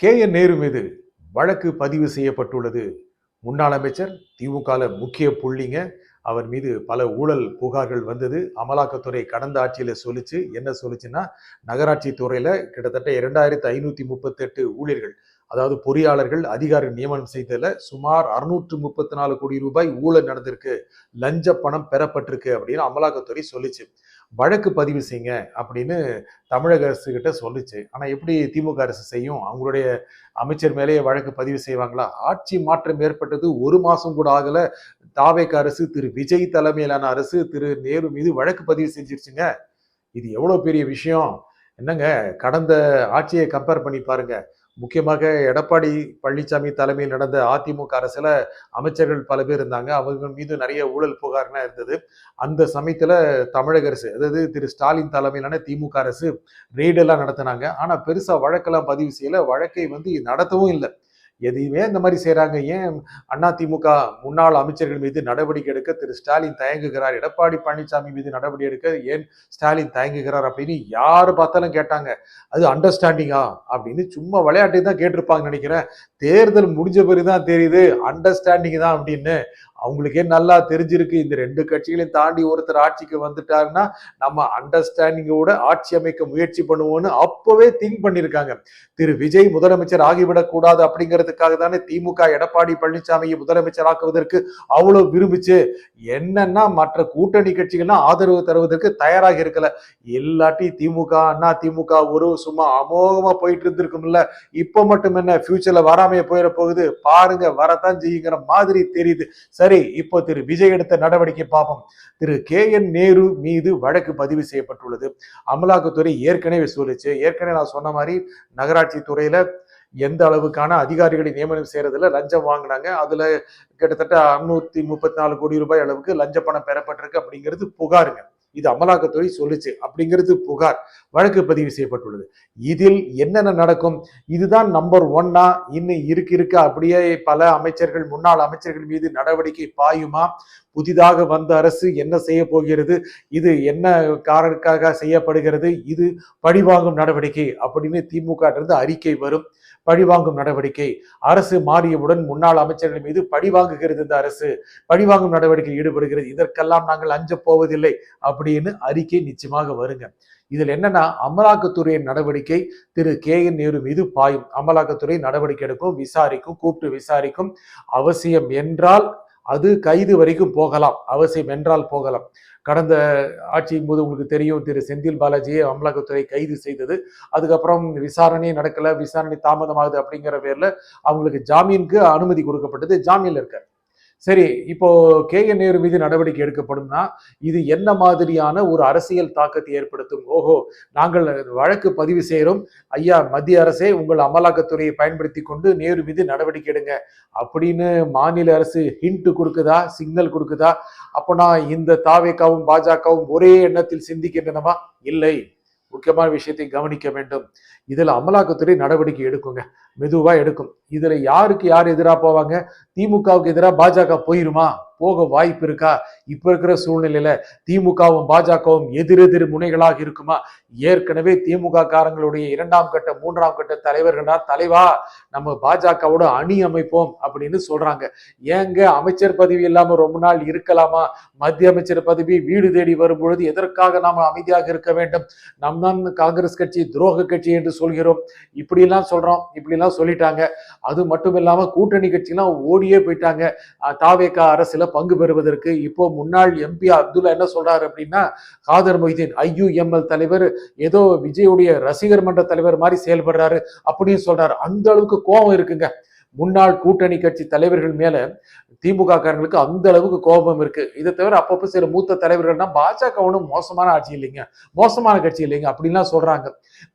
KN Nehru மீது வழக்கு பதிவு செய்யப்பட்டுள்ளது. முன்னாள் அமைச்சர், திமுகல முக்கிய புள்ளிங்க. அவர் மீது பல ஊழல் புகார்கள் வந்தது. அமலாக்கத்துறை கடந்த ஆட்சியில சொல்லுச்சு. என்ன சொல்லுச்சுன்னா, நகராட்சி துறையில கிட்டத்தட்ட 2538 ஊழியர்கள், அதாவது பொறியாளர்கள், அதிகாரி நியமனம் செய்ததுல சுமார் 634 கோடி ரூபாய் ஊழல் நடந்திருக்கு, லஞ்ச பணம் பெறப்பட்டிருக்கு அப்படின்னு அமலாக்கத்துறை சொல்லுச்சு. வழக்கு பதிவு செய்யுங்க அப்படின்னு தமிழக அரசு கிட்ட சொல்லுச்சு. ஆனா எப்படி திமுக அரசு செய்யும்? அவங்களுடைய அமைச்சர் மேலேயே வழக்கு பதிவு செய்வாங்களா? ஆட்சி மாற்றம் ஏற்பட்டது 1 மாசம் கூட ஆகல. தாவேக அரசு, திரு விஜய் தலைமையிலான அரசு திரு நேரு மீது வழக்கு பதிவு செஞ்சிருச்சுங்க. இது எவ்வளவு பெரிய விஷயம். என்னங்க, கடந்த ஆட்சியை கம்பேர் பண்ணி பாருங்க. முக்கியமாக எடப்பாடி பழனிசாமி தலைமையில் நடந்த அதிமுக அரசுல அமைச்சர்கள் பல பேர் இருந்தாங்க. அவங்க மீது நிறைய ஊழல் புகார்லாம் இருந்தது. அந்த சமயத்துல தமிழக அரசு, அதாவது திரு ஸ்டாலின் தலைமையிலான திமுக அரசு ரெய்டெல்லாம் நடத்தினாங்க. ஆனா பெருசா வழக்கெல்லாம் பதிவு செய்யல. வழக்கை நடத்தவும் இல்லை. எதையுமே இந்த மாதிரி செய்யறாங்க. ஏன் அதிமுக முன்னாள் அமைச்சர்கள் மீது நடவடிக்கை எடுக்க திரு ஸ்டாலின் தயங்குகிறார், எடப்பாடி பழனிசாமி மீது நடவடிக்கை எடுக்க ஏன் ஸ்டாலின் தயங்குகிறார் அப்படின்னு யாரு பார்த்தாலும் கேட்டாங்க. அது அண்டர்ஸ்டாண்டிங்கா அப்படின்னு சும்மா விளையாட்டை தான் கேட்டிருப்பாங்கன்னு நினைக்கிறேன். தேர்தல் முடிஞ்ச பிறகுதான் தெரியுது அண்டர்ஸ்டாண்டிங் தான் அப்படின்னு. அவங்களுக்கே நல்லா தெரிஞ்சிருக்கு, இந்த 2 கட்சிகளையும் தாண்டி ஒருத்தர் ஆட்சிக்கு வந்துட்டாருன்னா நம்ம அண்டர்ஸ்டாண்டிங்கோட ஆட்சி அமைக்க முயற்சி பண்ணுவோம்னு அப்பவே திங்க் பண்ணிருக்காங்க. திரு விஜய் முதலமைச்சர் ஆகிவிடக் கூடாது அப்படிங்கிறதுக்காக தானே திமுக எடப்பாடி பழனிசாமியை முதலமைச்சர் ஆக்குவதற்கு அவ்வளவு விரும்பிச்சு. என்னன்னா மற்ற கூட்டணி கட்சிகள்லாம் ஆதரவு தருவதற்கு தயாராக இருக்கல. இல்லாட்டி திமுக அண்ணா திமுக ஒரு சும்மா அமோகமா போயிட்டு இருந்திருக்கும்ல. இப்ப மட்டும் என்ன, ஃபியூச்சர்ல வராமையே போயிட போகுது பாருங்க, வரத்தான் செய்யுங்கிற மாதிரி தெரியுது. சரி, இப்போ திரு விஜய் எடுத்த நடவடிக்கை பார்ப்போம். திரு KN நேரு மீது வழக்கு பதிவு செய்யப்பட்டுள்ளது. அமலாக்கத்துறை ஏற்கனவே சொல்லுச்சு. ஏற்கனவே நான் சொன்ன மாதிரி நகராட்சி துறையில எந்த அளவுக்கான அதிகாரிகளை நியமனம் செய்யறதுல லஞ்சம் வாங்கினாங்க, அதுல கிட்டத்தட்ட 634 கோடி ரூபாய் அளவுக்கு லஞ்ச பணம் பெறப்பட்டிருக்கு அப்படிங்கிறது புகாருங்க. இது அமலாக்கத்துறை சொல்லுச்சு அப்படிங்கிறது புகார். வழக்கு பதிவு செய்யப்பட்டுள்ளது. இதில் என்னென்ன நடக்கும்? இதுதான் நம்பர் 1-ஆ? இன்னும் இருக்க அப்படியே பல அமைச்சர்கள், முன்னாள் அமைச்சர்கள் மீது நடவடிக்கை பாயுமா? புதிதாக வந்த அரசு என்ன செய்ய போகிறது? இது என்ன காரணத்துக்காக செய்யப்படுகிறது? இது பழிவாங்கும் நடவடிக்கை அப்படின்னு திமுக இருந்து அறிக்கை வரும். பழிவாங்கும் நடவடிக்கை. அரசு மாறியவுடன் முன்னாள் அமைச்சர்கள் மீது பழிவாங்குகிறது. இந்த அரசு பழிவாங்கும் நடவடிக்கை ஈடுபடுகிறது. இதற்கெல்லாம் நாங்கள் அஞ்ச போவதில்லை அப்படின்னு அறிக்கை நிச்சயமாக வருங்க. இதுல என்னன்னா, அமலாக்கத்துறையின் நடவடிக்கை திரு KN நேரு மீது பாயும். அமலாக்கத்துறை நடவடிக்கை எடுக்கும், விசாரிக்கும், கூப்பிட்டு விசாரிக்கும். அவசியம் என்றால் அது கைது வரைக்கும் போகலாம். அவசியம் என்றால் போகலாம். கடந்த ஆட்சியின் போது உங்களுக்கு தெரியும், திரு செந்தில் பாலாஜியை அமலாக்கத்துறை கைது செய்தது. அதுக்கப்புறம் விசாரணை நடக்கல, விசாரணை தாமதமாகுது அப்படிங்கிற பேர்ல அவங்களுக்கு ஜாமீனுக்கு அனுமதி கொடுக்கப்பட்டது. ஜாமீன்ல இருக்காரு. சரி, இப்போ KN நேரு மீது நடவடிக்கை எடுக்கப்படும்னா இது என்ன மாதிரியான ஒரு அரசியல் தாக்கத்தை ஏற்படுத்தும்? ஓஹோ, நாங்கள் வழக்கு பதிவு செய்யறோம் ஐயா, மத்திய அரசே உங்கள் அமலாக்கத்துறையை பயன்படுத்தி கொண்டு நேரு மீது நடவடிக்கை எடுங்க அப்படின்னு மாநில அரசு ஹிண்ட் கொடுக்குதா, சிக்னல் கொடுக்குதா? அப்போனா இந்த தாவேகாவும் பாஜகவும் ஒரே எண்ணத்தில் சிந்திக்கின்றனவா? இல்லை. முக்கியமான விஷயத்தை கவனிக்க வேண்டும். இதுல அமலாக்கத்துறை நடவடிக்கை எடுக்குங்க, மெதுவா எடுக்கும். இதுல யாருக்கு யார் எதிராக போவாங்க? திமுகவுக்கு எதிராக பாஜக போயிருமா? போக வாய்ப்பு இருக்கா? இப்ப இருக்கிற சூழ்நிலையில திமுகவும் பாஜகவும் எதிரெதிர் முனைகளாக இருக்குமா? ஏற்கனவே திமுக காரங்களுடைய 2ஆம் கட்ட 3ஆம் கட்ட தலைவர்களா, தலைவா நம்ம பாஜகவோட அணி அமைப்போம் அப்படின்னு சொல்றாங்க. ஏங்க, அமைச்சர் பதவி இல்லாம ரொம்ப நாள் இருக்கலாமா? மத்திய அமைச்சர் பதவி வீடு தேடி வரும் பொழுது எதற்காக நாம அமைதியாக இருக்க வேண்டும்? நம் தான் காங்கிரஸ் கட்சி துரோக கட்சி என்று சொல்கிறோம். இப்படி எல்லாம் சொல்றோம், இப்படி எல்லாம் சொல்லிட்டாங்க. அது மட்டும் இல்லாம கூட்டணி கட்சிலாம் ஓடியே போயிட்டாங்க தாவேக அரசுல பங்கு பெறுவதற்கு. இப்போ முன்னாள் MP அப்துல்லா என்ன சொல்றாரு அப்படின்னா, காதர் மொய்தீன் IUML தலைவர் ஏதோ விஜயுடைய ரசிகர் மன்ற தலைவர் மாதிரி செயல்படுறாரு அப்படின்னு சொல்றாரு. அந்த அளவுக்கு கோபம் இருக்குங்க முன்னாள் கூட்டணி கட்சி தலைவர்கள் மேல. திமுக காரங்களுக்கு அந்த அளவுக்கு கோபம் இருக்கு. இதை தவிர அப்பப்போ சில மூத்த தலைவர்கள்னா பாஜக ஒன்றும் மோசமான ஆட்சி இல்லைங்க, மோசமான கட்சி இல்லைங்க அப்படின்லாம் சொல்றாங்க.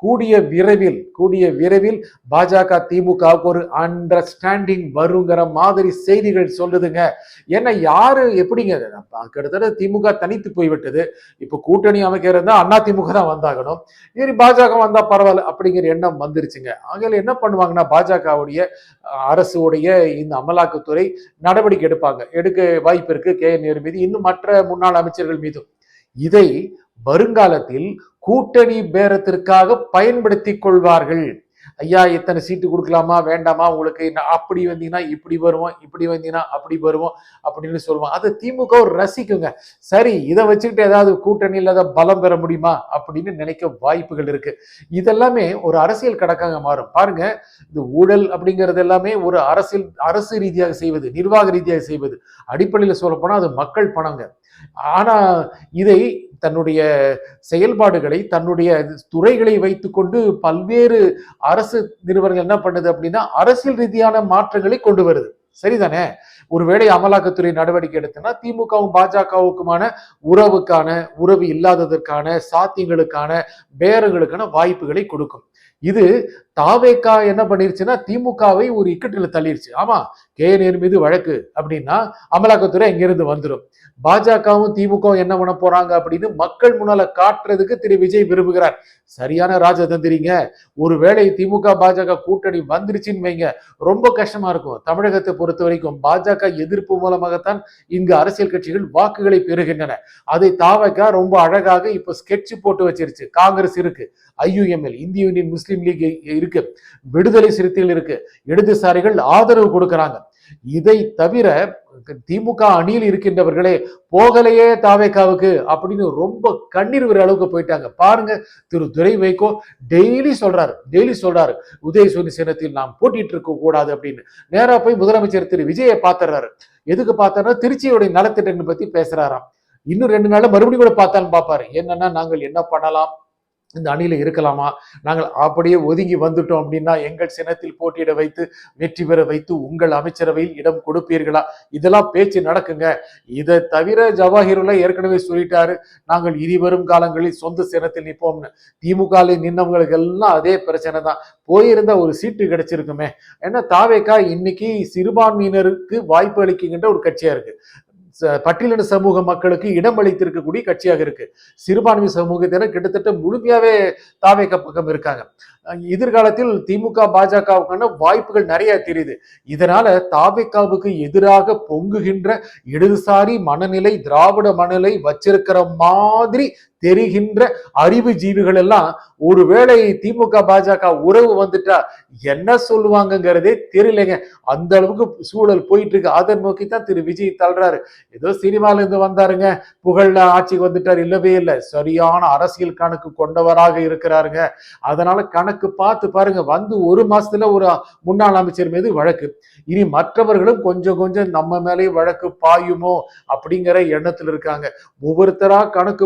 கூடிய விரைவில் பாஜக திமுகவுக்கு ஒரு அண்டர்ஸ்டாண்டிங் வருங்கிற மாதிரி செய்திகள் சொல்லுதுங்க. ஏன்னா யாரு எப்படிங்க, கிட்டத்தட்ட திமுக தனித்து போய்விட்டது. இப்ப கூட்டணி அமைக்கிறதா அதிமுக தான் வந்தாகணும். சரி, பாஜக வந்தா பரவாயில்ல அப்படிங்கிற எண்ணம் வந்துருச்சுங்க. ஆகையில என்ன பண்ணுவாங்கன்னா, பாஜகவுடைய அரசுடைய இந்த அமலாக்கத்துறை நடவடிக்கை எடுக்க வாய்ப்பு இருக்கு KN நேரு மீது, இன்னும் மற்ற முன்னாள் அமைச்சர்கள் மீதும். இதை வருங்காலத்தில் கூட்டணி பேரத்திற்காக பயன்படுத்திக் கொள்வார்கள். ஐயா இத்தனை சீட்டு கொடுக்கலாமா வேண்டாமா, உங்களுக்கு அப்படி வந்தீங்கன்னா இப்படி வருவோம், இப்படி வந்தீங்கன்னா அப்படி வருவோம் அப்படின்னு சொல்லுவோம். அது திமுக ரசிக்குங்க. சரி, இதை வச்சுக்கிட்டு ஏதாவது கூட்டணியில் ஏதாவது பலம் பெற முடியுமா அப்படின்னு நினைக்க வாய்ப்புகள் இருக்கு. இதெல்லாமே ஒரு அரசியல் கடக்காக மாறும். பாருங்க, இந்த ஊழல் அப்படிங்கிறது எல்லாமே ஒரு அரசு ரீதியாக செய்வது, நிர்வாக ரீதியாக செய்வது. அடிப்படையில் சொல்ல போனா அது மக்கள் பணங்க. ஆனா இதை தன்னுடைய செயல்பாடுகளை, தன்னுடைய துறைகளை வைத்துக்கொண்டு பல்வேறு அரசு நிறுவனங்கள் என்ன பண்ணுது அப்படின்னா அரசியல் ரீதியான மாற்றங்களை கொண்டு வருது. சரிதானே? ஒருவேளை அமலாக்கத்துறை நடவடிக்கை எடுத்தனா திமுகவும் பாஜகவுக்குமான உறவு இல்லாததற்கான சாத்தியங்களுக்கான பேரங்களுக்கான வாய்ப்புகளை கொடுக்கும். இது தாவேகா என்ன பண்ணிருச்சுன்னா திமுகவை ஒரு இக்கட்டில் தள்ளிருச்சு. ஆமா, கேஏஆர் மீது வழக்கு அப்படின்னா அமலாக்கத்துறை இங்கிருந்து வந்துடும். பாஜகவும் திமுகவும் என்ன பண்ண போறாங்க அப்படின்னு மக்கள் முன்னால காட்டுறதுக்கு திரு விஜய் விரும்புகிறார். சரியான ராஜதந்திரிங்க. ஒருவேளை திமுக பாஜக கூட்டணி வந்துருச்சுன்னு வைங்க, ரொம்ப கஷ்டமா இருக்கும். தமிழகத்தை பொறுத்த வரைக்கும் பாஜக எதிர்ப்பு மூலமாகத்தான் இங்கு அரசியல் கட்சிகள் வாக்குகளை பெறுகின்றன. அதை தாவேகா ரொம்ப அழகாக இப்ப ஸ்கெட்ச் போட்டு வச்சிருச்சு. காங்கிரஸ் இருக்கு, IUML இந்திய யூனியன் முஸ்லீம் லீக் இருக்கு, விடுதலை சிறுத்தைகள் இருக்கு, இடதுசாரிகள் ஆதரவு கொடுக்கிறாங்க. இதை தவிர திமுக அணியில் இருக்கின்றவர்களே போகலையே தாவேகாவுக்கு அப்படின்னு ரொம்ப கண்ணீர் வர அளவுக்கு போயிட்டாங்க. பாருங்க, திரு துரை வைகோ டெய்லி சொல்றாரு உதயசூரி சின்னத்தில் நாம் போட்டிட்டு இருக்க கூடாது அப்படின்னு. நேரா போய் முதலமைச்சர் திரு விஜயை பாத்துறாரு. எதுக்கு பார்த்தாருன்னா திருச்சியோட நலத்திட்டங்கள் பத்தி பேசுறாராம். இன்னும் 2 நாள்ல மறுபடியும் கூட பார்த்தாலும் பார்ப்பாரு. என்னன்னா, நாங்கள் என்ன பண்ணலாம், இந்த அணியில இருக்கலாமா, நாங்கள் அப்படியே ஒதுங்கி வந்துட்டோம் அப்படின்னா எங்கள் சின்னத்தில் போட்டியிட வைத்து வெற்றி பெற வைத்து உங்கள் அமைச்சரவையில் இடம் கொடுப்பீர்களா, இதெல்லாம் பேச்சு நடக்குங்க. இதை தவிர ஜவாஹிருல்லா ஏற்கனவே சொல்லிட்டாரு, நாங்கள் இனி வரும் காலங்களில் சொந்த சின்னத்தில் நிற்போம்னு. திமுக நின்றவங்களுக்கு எல்லாம் அதே பிரச்சனை தான். போயிருந்தா ஒரு சீட்டு கிடைச்சிருக்குமே. ஏன்னா தாவேகா இன்னைக்கு சிறுபான்மையினருக்கு வாய்ப்பு அளிக்கின்ற ஒரு கட்சியா இருக்கு. பட்டியலின சமூக மக்களுக்கு இடம் அளித்திருக்கக்கூடிய கட்சியாக இருக்கு. சிறுபான்மை சமூகத்தினர் கிட்டத்தட்ட முழுமையாவே தாவேகா பக்கம் இருக்காங்க. எதிர்காலத்தில் திமுக பாஜகவுக்கான வாய்ப்புகள் நிறைய தெரியுது. இதனால தாவேகாவுக்கு எதிராக பொங்குகின்ற இடதுசாரி மனநிலை, திராவிட மனநிலை வச்சிருக்கிற மாதிரி தெரிகின்ற அறிவு ஜீவிகள் எல்லாம் ஒருவேளை திமுக பாஜக உறவு வந்துட்டா என்ன சொல்லுவாங்கிறதே தெரியலைங்க. அந்த அளவுக்கு சூழல் போயிட்டு இருக்கு. அதை நோக்கித்தான் திரு விஜய் தள்ளுறாரு. ஏதோ சினிமால இருந்து வந்தாருங்க, புகழ்ல ஆட்சிக்கு வந்துட்டார், இல்லவே இல்லை. சரியான அரசியல் கணக்கு கொண்டவராக இருக்கிறாருங்க. அதனால கணக்கு பார்த்து பாருங்க, வந்து 1 மாசத்துல ஒரு முன்னாள் அமைச்சர் மீது வழக்கு. இனி மற்றவர்களும் கொஞ்சம் கொஞ்சம் நம்ம மேலே வழக்கு பாயுமோ அப்படிங்கிற எண்ணத்துல இருக்காங்க. ஒவ்வொருத்தரா கணக்கு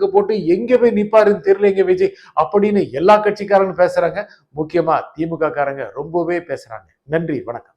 போட்டு எங்க போய் நிப்பாருன்னு தெரியலங்க விஜய் அப்படின்னு எல்லா கட்சிக்காரங்களும் பேசுறாங்க. முக்கியமா திமுக காரங்க ரொம்பவே பேசுறாங்க. நன்றி, வணக்கம்.